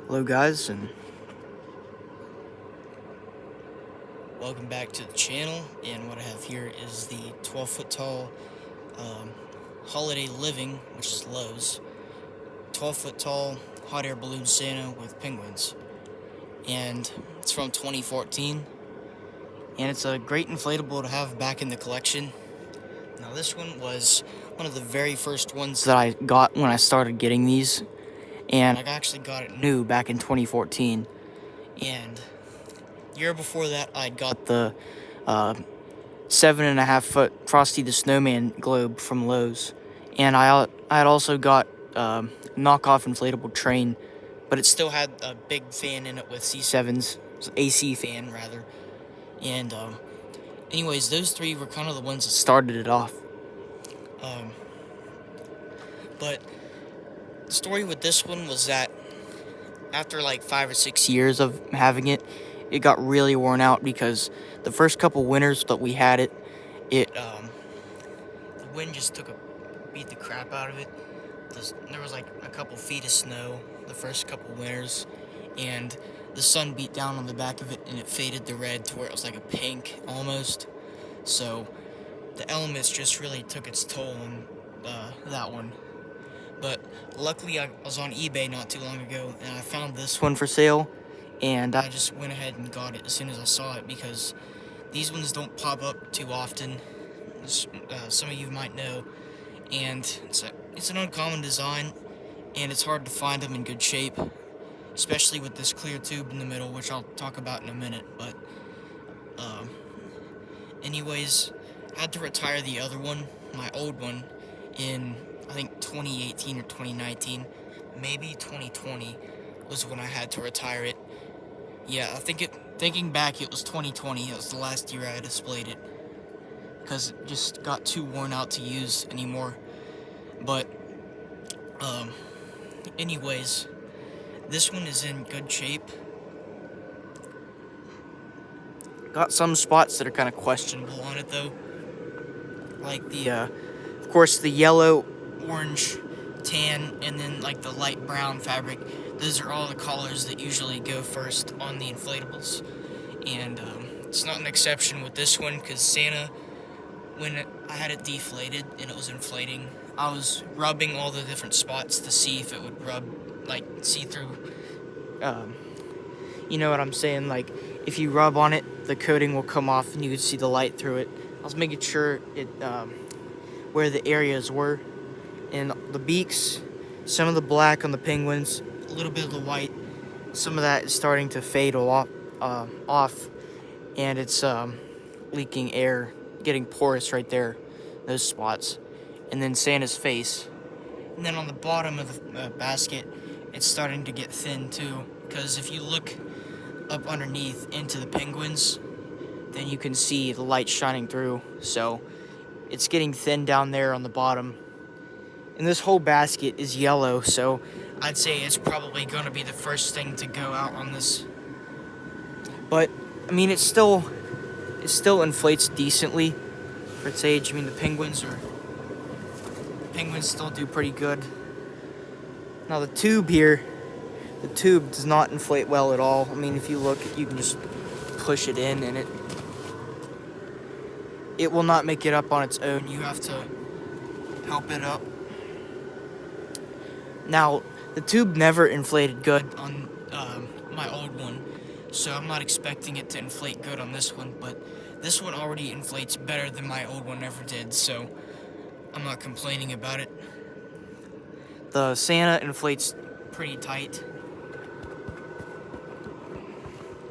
Hello guys, and welcome back to the channel. And what I have here is the 12-foot tall holiday living, which is Lowe's 12-foot tall hot air balloon Santa with penguins. And it's from 2014, and it's a great inflatable to have back in the collection. Now this one was one of the very first ones that I got when I started getting these, and I actually got it new back in 2014. And year before that, I'd got the 7.5-foot Frosty the Snowman globe from Lowe's, and I had also got knockoff inflatable train, but it still had a big fan in it with C7s, AC fan rather. And anyways, those three were kind of the ones that started it off. But the story with this one was that after like 5 or 6 years of having it, it got really worn out because the first couple winters that we had it, the wind just beat the crap out of it. There was like a couple feet of snow the first couple winters, and the sun beat down on the back of it, and it faded the red to where it was like a pink almost. So the elements just really took its toll on that one. But luckily I was on eBay not too long ago, and I found this one for sale, and I just went ahead and got it as soon as I saw it because these ones don't pop up too often, some of you might know, and it's an uncommon design, and it's hard to find them in good shape, especially with this clear tube in the middle, which I'll talk about in a minute. But anyways, I had to retire the other one, my old one, in I think 2018 or 2019, maybe 2020 was when I had to retire it. Yeah, thinking back, it was 2020. It was the last year I had displayed it because it just got too worn out to use anymore. But anyways, this one is in good shape. Got some spots that are kind of questionable on it though, like of course, the yellow, orange, tan, and then like the light brown fabric. Those are all the colors that usually go first on the inflatables, and it's not an exception with this one because Santa, when I had it deflated and it was inflating, I was rubbing all the different spots to see if it would rub, like, see through. You know what I'm saying? Like, if you rub on it, the coating will come off and you can see the light through it. I was making sure it where the areas were, and the beaks, some of the black on the penguins, a little bit of the white, some of that is starting to fade off, and it's leaking air, getting porous right there, those spots. And then Santa's face, and then on the bottom of the basket, it's starting to get thin too, because if you look up underneath into the penguins, then you can see the light shining through. So it's getting thin down there on the bottom. And this whole basket is yellow, so I'd say it's probably going to be the first thing to go out on this. But, I mean, it still inflates decently for its age. I mean, the penguins still do pretty good. Now, the tube here, the tube does not inflate well at all. I mean, if you look, you can just push it in, and it will not make it up on its own. You have to help it up. Now, the tube never inflated good on my old one, so I'm not expecting it to inflate good on this one, but this one already inflates better than my old one ever did, so I'm not complaining about it. The Santa inflates pretty tight.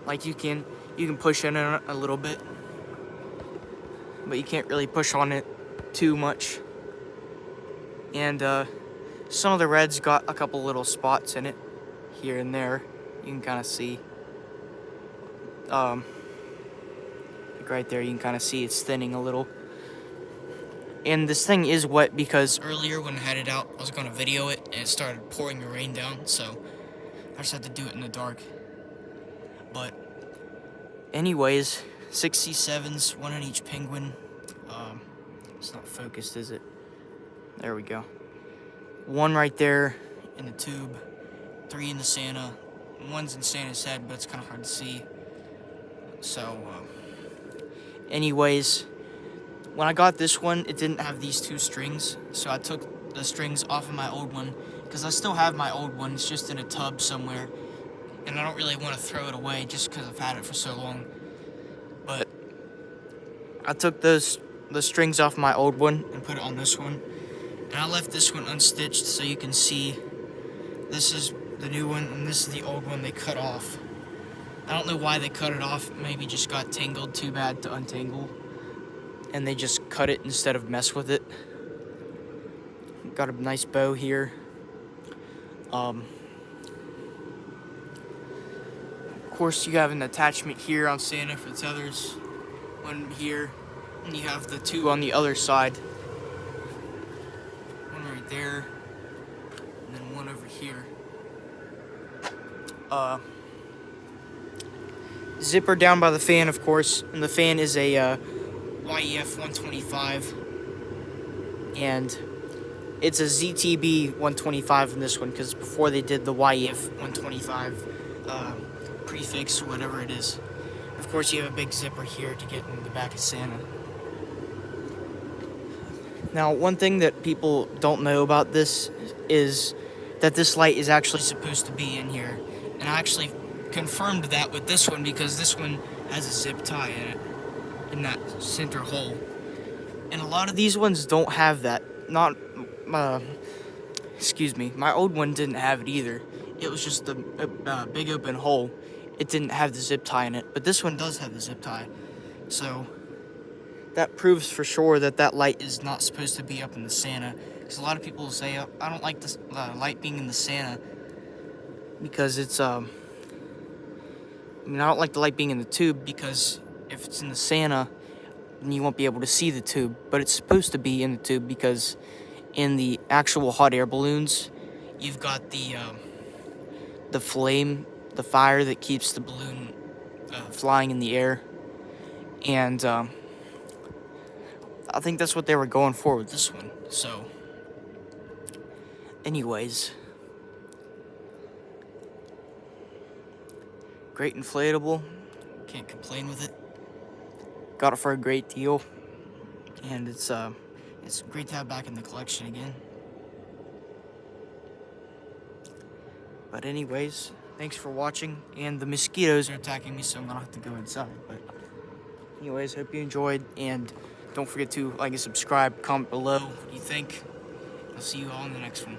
Like you can push in it a little bit, but you can't really push on it too much. And some of the red's got a couple little spots in it here and there. You can kind of see, like right there, you can kind of see it's thinning a little. And this thing is wet because earlier when I had it out, I was going to video it, and it started pouring the rain down, so I just had to do it in the dark. But anyways, 67s, one on each penguin. It's not focused, is it? There we go. One right there in the tube, 3 in the Santa, one's in Santa's head, but it's kind of hard to see. So, anyways, when I got this one, it didn't have these two strings, so I took the strings off of my old one, because I still have my old one. It's just in a tub somewhere, and I don't really want to throw it away just because I've had it for so long. But I took the strings off my old one and put it on this one, and I left this one unstitched so you can see this is the new one and this is the old one they cut off. I don't know why they cut it off. Maybe just got tangled too bad to untangle, and they just cut it instead of mess with it. Got a nice bow here. Of course, you have an attachment here on Santa for the tethers. One here, and you have the two on the other side. One right there, and then one over here. Zipper down by the fan, of course, and the fan is a YEF 125, and it's a ZTB 125 in this one, because before they did the YEF 125 prefix, whatever it is. Of course, you have a big zipper here to get in the back of Santa. Now, one thing that people don't know about this is that this light is actually supposed to be in here, and I actually confirmed that with this one, because this one has a zip tie in it, in that center hole, and a lot of these ones don't have that. Not excuse me, my old one didn't have it either. It was just a big open hole. It didn't have the zip tie in it, but this one does have the zip tie, so that proves for sure that that light is not supposed to be up in the Santa, because a lot of people say, I don't like this light being in the Santa, because it's I don't like the light being in the tube, because if it's in the Santa, then you won't be able to see the tube. But it's supposed to be in the tube, because in the actual hot air balloons, you've got the flame, the fire that keeps the balloon flying in the air. And I think that's what they were going for with this one. So, anyways, great inflatable, can't complain with it. Got it for a great deal, and it's great to have back in the collection again. But anyways, thanks for watching, and the mosquitoes are attacking me, so I'm gonna have to go inside. But anyways, hope you enjoyed, and don't forget to like and subscribe, comment below what you think. I'll see you all in the next one.